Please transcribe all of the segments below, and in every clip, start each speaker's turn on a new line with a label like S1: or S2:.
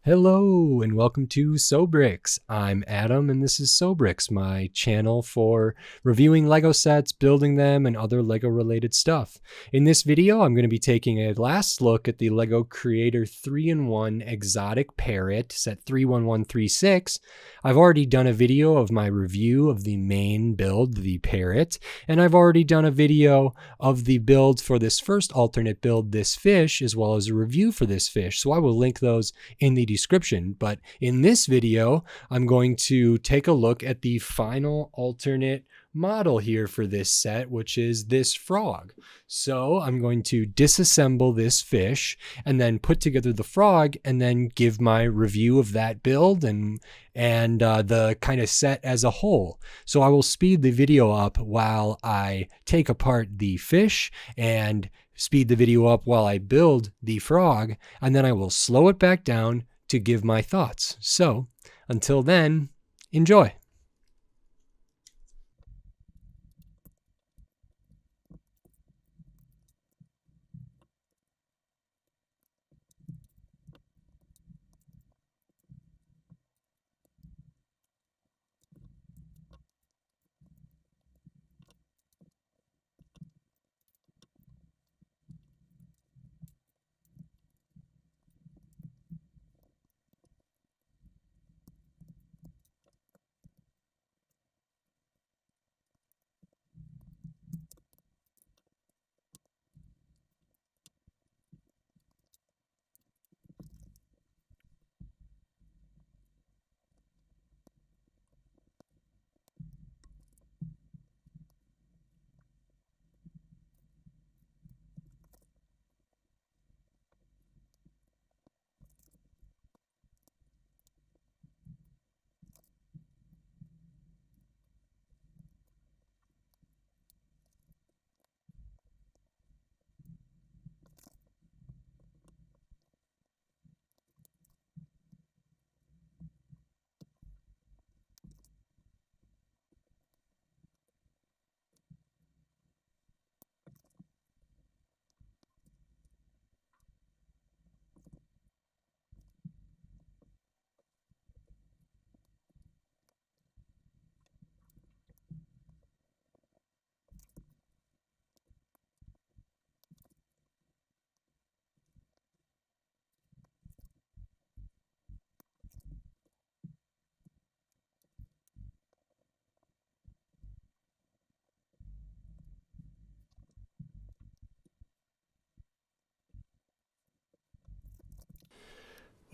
S1: Hello and welcome to Sobrix. I'm Adam and this is Sobrix, my channel for reviewing Lego sets, building them, and other Lego related stuff. In this video, I'm going to be taking a last look at the Lego Creator 3-in-1 Exotic Parrot set 31136. I've already done a video of my review of the main build, the Parrot, and I've already done a video of the build for this first alternate build, this fish, as well as a review for this fish. So I will link those in the description, but in this video I'm going to take a look at the final alternate model here for this set, which is this frog. So I'm going to disassemble this fish and then put together the frog and then give my review of that build and the kind of set as a whole. So I will speed the video up while I take apart the fish and speed the video up while I build the frog, and then I will slow it back down to give my thoughts. So until then, enjoy.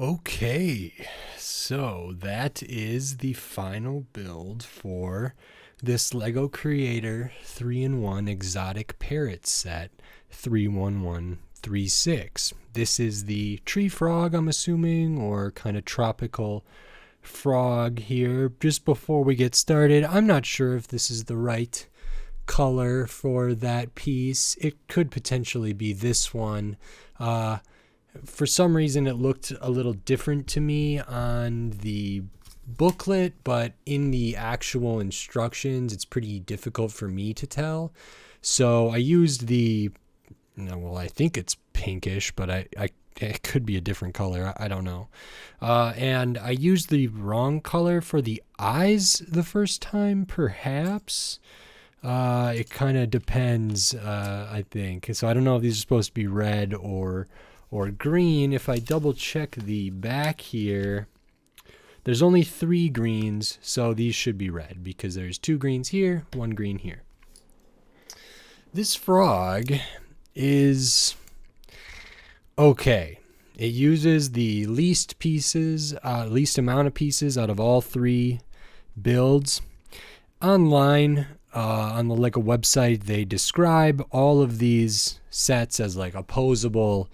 S1: Okay, so that is the final build for this Lego Creator 3-in-1 Exotic Parrot set 31136. This is the tree frog, I'm assuming, or kind of tropical frog here. Just before we get started, I'm not sure if this is the right color for that piece. It could potentially be this one. For some reason it looked a little different to me on the booklet, but in the actual instructions it's pretty difficult for me to tell. So I used I think it's pinkish, but it could be a different color. I don't know. And I used the wrong color for the eyes the first time, perhaps. It kind of depends, I think. So I don't know if these are supposed to be red or green. If I double check the back here, there's only 3 greens, so these should be red because there's 2 greens here, 1 green here. This frog is okay. It uses the least amount of pieces out of all 3 builds. Online, on the Lego website, they describe all of these sets as like a posable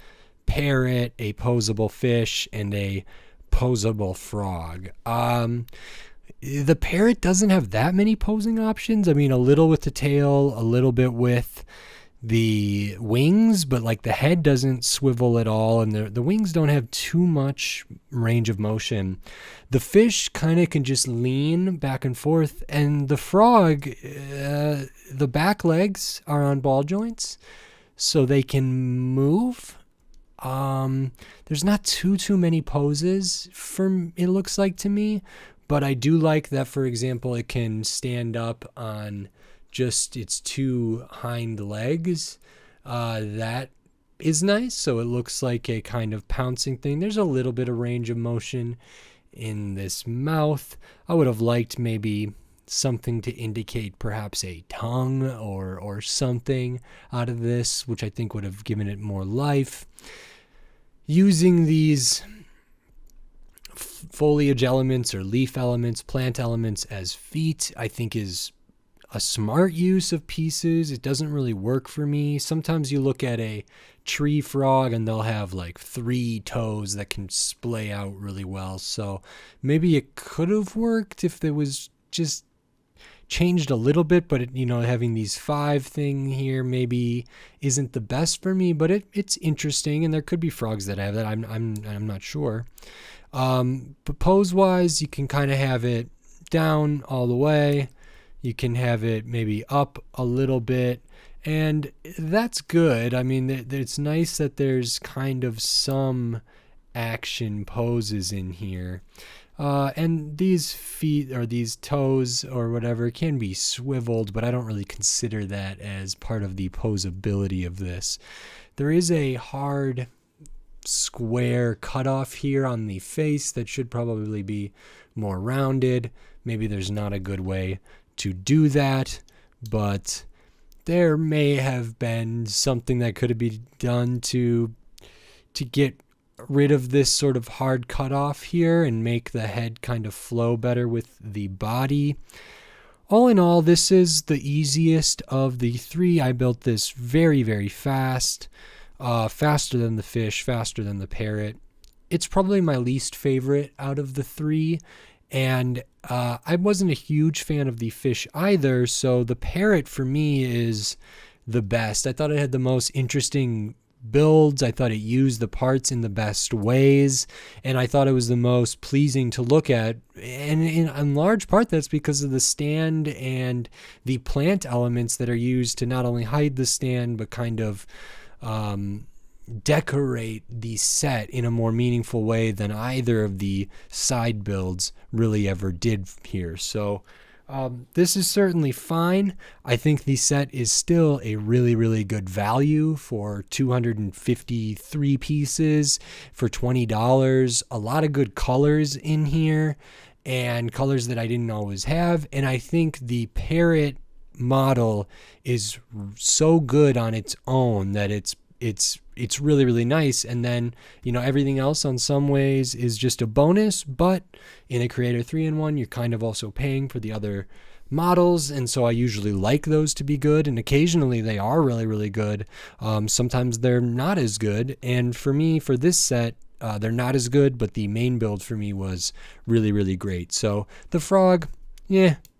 S1: parrot, a posable fish, and a posable frog. The parrot doesn't have that many posing options. I mean, a little with the tail, a little bit with the wings, but like the head doesn't swivel at all, and the wings don't have too much range of motion. The fish kind of can just lean back and forth, and the frog, the back legs are on ball joints, so they can move. There's not too many poses it looks like to me, but I do like that, for example, it can stand up on just its two hind legs. That is nice. So it looks like a kind of pouncing thing. There's a little bit of range of motion in this mouth. I would have liked maybe something to indicate perhaps a tongue or something out of this, which I think would have given it more life. Using these foliage elements or leaf elements, plant elements as feet, I think is a smart use of pieces. It doesn't really work for me. Sometimes you look at a tree frog and they'll have like 3 toes that can splay out really well. So maybe it could have worked if there was just changed a little bit, but having these 5 thing here maybe isn't the best for me, but it's interesting, and there could be frogs that have that. I'm not sure. But pose wise, you can kind of have it down all the way. You can have it maybe up a little bit, and that's good. I mean, it's nice that there's kind of some action poses in here. And these feet or these toes or whatever can be swiveled, but I don't really consider that as part of the posability of this. There is a hard square cutoff here on the face that should probably be more rounded. Maybe there's not a good way to do that, but there may have been something that could have been done to get rid of this sort of hard cutoff here and make the head kind of flow better with the body. All in all, this is the easiest of the 3. I built this very, very fast, faster than the fish, faster than the parrot. It's probably my least favorite out of the 3. And I wasn't a huge fan of the fish either, so the parrot for me is the best. I thought it had the most interesting builds. I thought it used the parts in the best ways, and I thought it was the most pleasing to look at. And in large part, that's because of the stand and the plant elements that are used to not only hide the stand, but kind of decorate the set in a more meaningful way than either of the side builds really ever did here. So this is certainly fine. I think the set is still a really, really good value for 253 pieces for $20. A lot of good colors in here, and colors that I didn't always have. And I think the parrot model is so good on its own that it's really, really nice. And then, everything else on some ways is just a bonus, but in a Creator 3-in-1, you're kind of also paying for the other models. And so I usually like those to be good. And occasionally they are really, really good. Sometimes they're not as good. And for me, for this set, they're not as good, but the main build for me was really, really great. So the frog,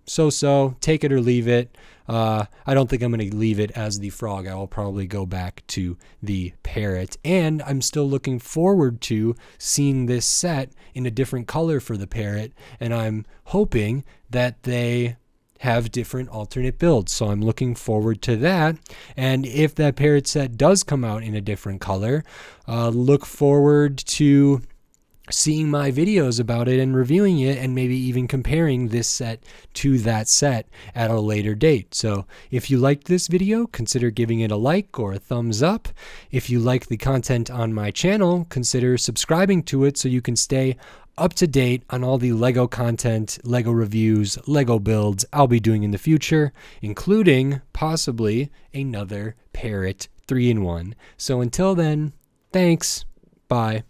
S1: so take it or leave it. I don't think I'm going to leave it as the frog. I will probably go back to the parrot, and I'm still looking forward to seeing this set in a different color for the parrot, and I'm hoping that they have different alternate builds. So I'm looking forward to that. And if that parrot set does come out in a different color, look forward to seeing my videos about it and reviewing it, and maybe even comparing this set to that set at a later date. So if you liked this video, consider giving it a like or a thumbs up. If you like the content on my channel, consider subscribing to it so you can stay up to date on all the Lego content, Lego reviews, Lego builds I'll be doing in the future, including possibly another Parrot 3-in-1. So until then, thanks. Bye.